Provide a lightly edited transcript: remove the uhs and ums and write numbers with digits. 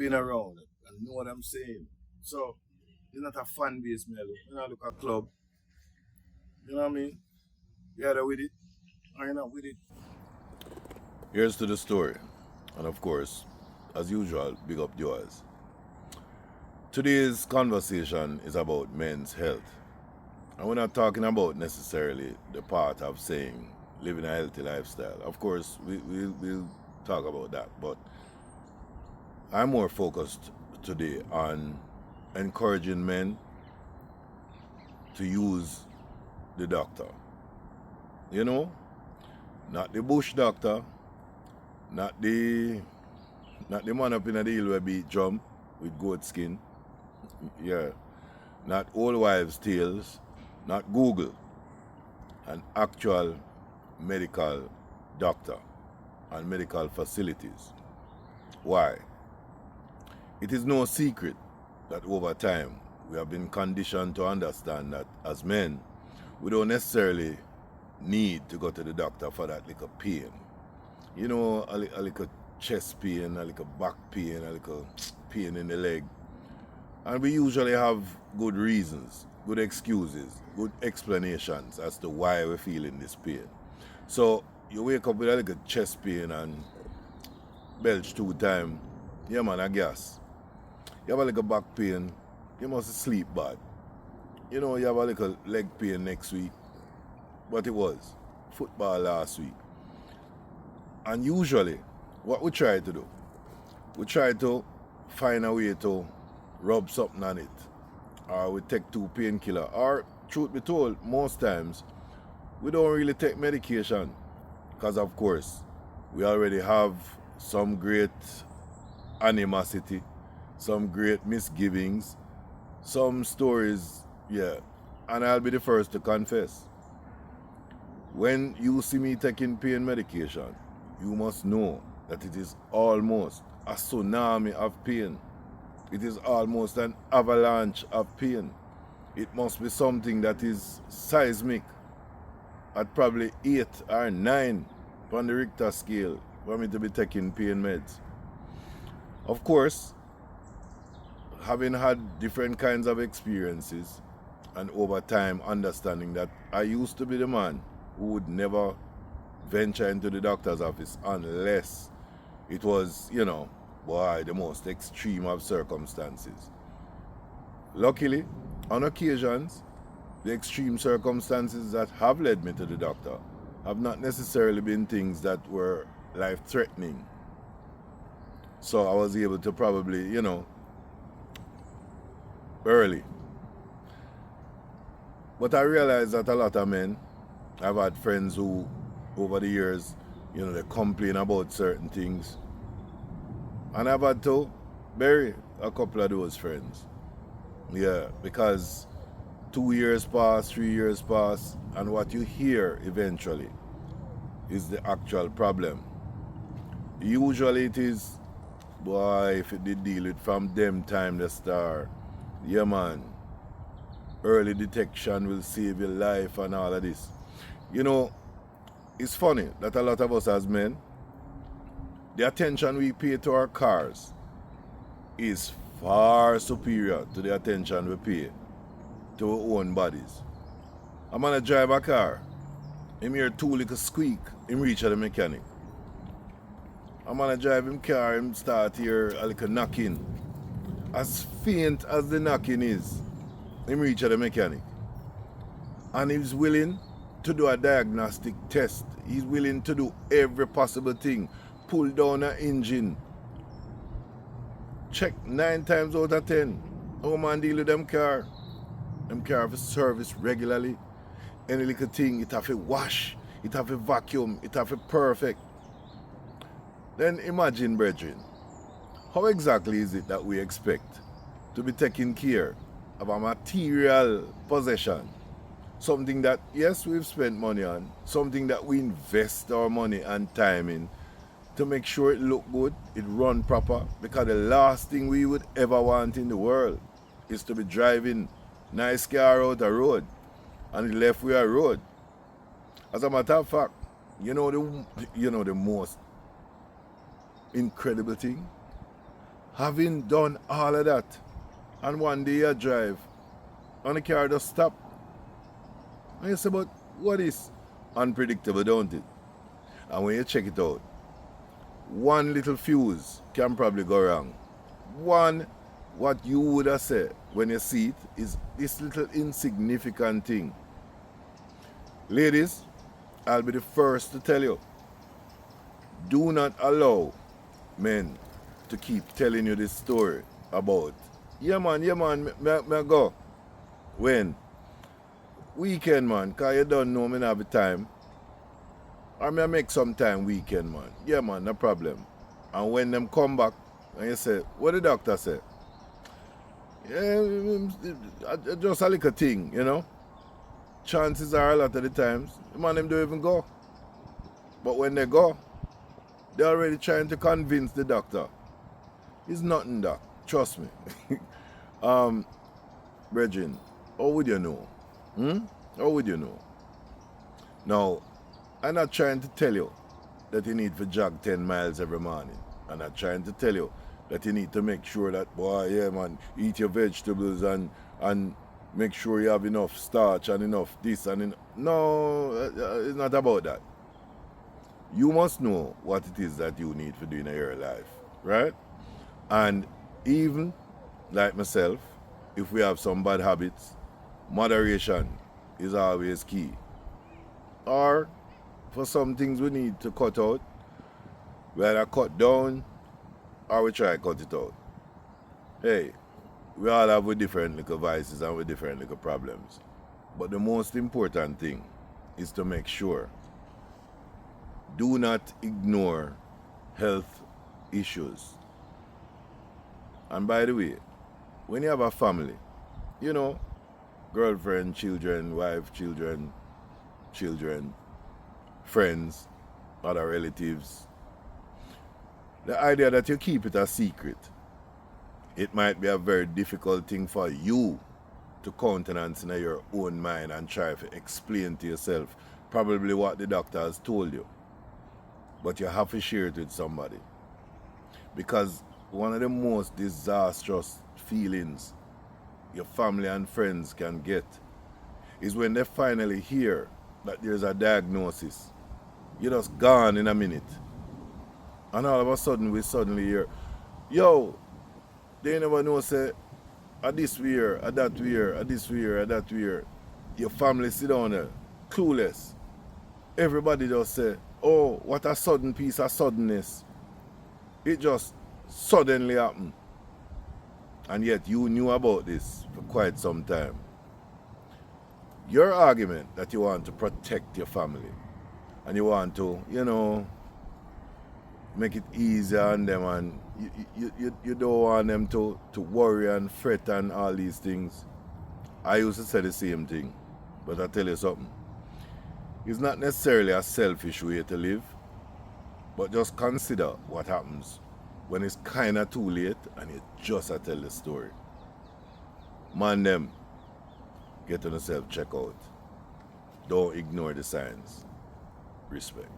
been around and know what I'm saying. So it's not a fan base, man. You know, look at club. You know what I mean? You either with it or you're not with it. Here's to the story. And of course, as usual, big up yours. Today's conversation is about men's health. And we're not talking about necessarily the part of saying living a healthy lifestyle. Of course, we'll talk about that. But I'm more focused today on encouraging men to use the doctor. You know, not the bush doctor, not the man up in the hill where beat drum with goat skin. Yeah. Not old wives' tales, not Google. An actual medical doctor and medical facilities. Why? It is no secret that over time we have been conditioned to understand that as men, we don't necessarily need to go to the doctor for that little pain. You know, a little chest pain, a little back pain, a little pain in the leg. And we usually have good reasons, good excuses, good explanations as to why we're feeling this pain. So you wake up with a little chest pain and belch 2 times, yeah man, I guess. You have a little back pain, you must sleep bad. You know, you have a little leg pain next week, but it was football last week. And usually, what we try to do, we try to find a way to rub something on it, or we take 2 painkillers, or truth be told, most times, we don't really take medication, because of course, we already have some great animosity, some great misgivings, some stories, yeah, and I'll be the first to confess. When you see me taking pain medication, you must know that it is almost a tsunami of pain. It is almost an avalanche of pain. It must be something that is seismic at probably 8 or 9 on the Richter scale for me to be taking pain meds. Of course, having had different kinds of experiences and over time understanding that I used to be the man who would never venture into the doctor's office unless it was, you know, boy, the most extreme of circumstances. Luckily, on occasions, the extreme circumstances that have led me to the doctor have not necessarily been things that were life-threatening. So I was able to probably, you know, early. But I realized that a lot of men, I've had friends who, over the years, you know, they complain about certain things. And I've had to bury a couple of those friends. Yeah, because 2 years pass, 3 years pass, and what you hear eventually is the actual problem. Usually it is, boy, if it did deal it from them time the start, yeah man, early detection will save your life and all of this. You know, it's funny that a lot of us as men, the attention we pay to our cars is far superior to the attention we pay to our own bodies. I'm gonna drive a car, him hear 2 little squeak, him reach at the mechanic. I'm gonna drive him car, him start hear a little knocking. As faint as the knocking is, him reach at the mechanic. And he's willing to do a diagnostic test. He's willing to do every possible thing. Pull down an engine. Check 9 times out of 10. How man deal with them car? Them car have a service regularly. Any little thing, it have a wash. It have a vacuum. It have a perfect. Then imagine, brethren, how exactly is it that we expect to be taking care of a material possession? Something that, yes, we've spent money on. Something that we invest our money and time in to make sure it look good, it run proper. Because the last thing we would ever want in the world is to be driving nice car out the road and it left with a road. As a matter of fact, you know the most incredible thing? Having done all of that, and one day you drive, and the car just stop. And you say, but what is unpredictable, don't it? And when you check it out, one little fuse can probably go wrong. One, what you would have said when you see it is this little insignificant thing. Ladies, I'll be the first to tell you, do not allow men to keep telling you this story about, yeah man, me go. When? Weekend, man, because you don't know me not have the time. Or me make some time weekend, man. Yeah, man, no problem. And when them come back, and you say, what the doctor say? Yeah, just a little thing, you know. Chances are a lot of the times, the man them don't even go. But when they go, they're already trying to convince the doctor. It's nothing, doc. Trust me. Brethren, how would you know? How would you know? Now, I'm not trying to tell you that you need to jog 10 miles every morning. I'm not trying to tell you that you need to make sure that, boy, yeah, man, eat your vegetables and make sure you have enough starch and enough this and enough. No, it's not about that. You must know what it is that you need to do in your life, right? And even like myself, if we have some bad habits, moderation is always key. Or for some things we need to cut out, we either cut down or we try to cut it out. Hey, we all have with different little vices and with different little problems. But the most important thing is to make sure, do not ignore health issues. And by the way, when you have a family, you know, girlfriend, children, wife, children, friends, other relatives, the idea that you keep it a secret, it might be a very difficult thing for you to countenance in your own mind and try to explain to yourself probably what the doctor has told you. But you have to share it with somebody. Because one of the most disastrous feelings your family and friends can get is when they finally hear that there's a diagnosis. You're just gone in a minute. And all of a sudden, we suddenly hear, yo, they never know, say, a this weird, a that weird, a this weird, a that weird. Your family sit down there, clueless. Everybody just say, oh, what a sudden piece of suddenness. It just suddenly happened. And yet you knew about this for quite some time. Your argument that you want to protect your family and you want to, you know, make it easier on them, and you don't want them to worry and fret and all these things. I used to say the same thing, but I tell you something. It's not necessarily a selfish way to live, but just consider what happens when it's kind of too late and you just tell the story. Man them, get on yourself check out. Don't ignore the signs. Respect.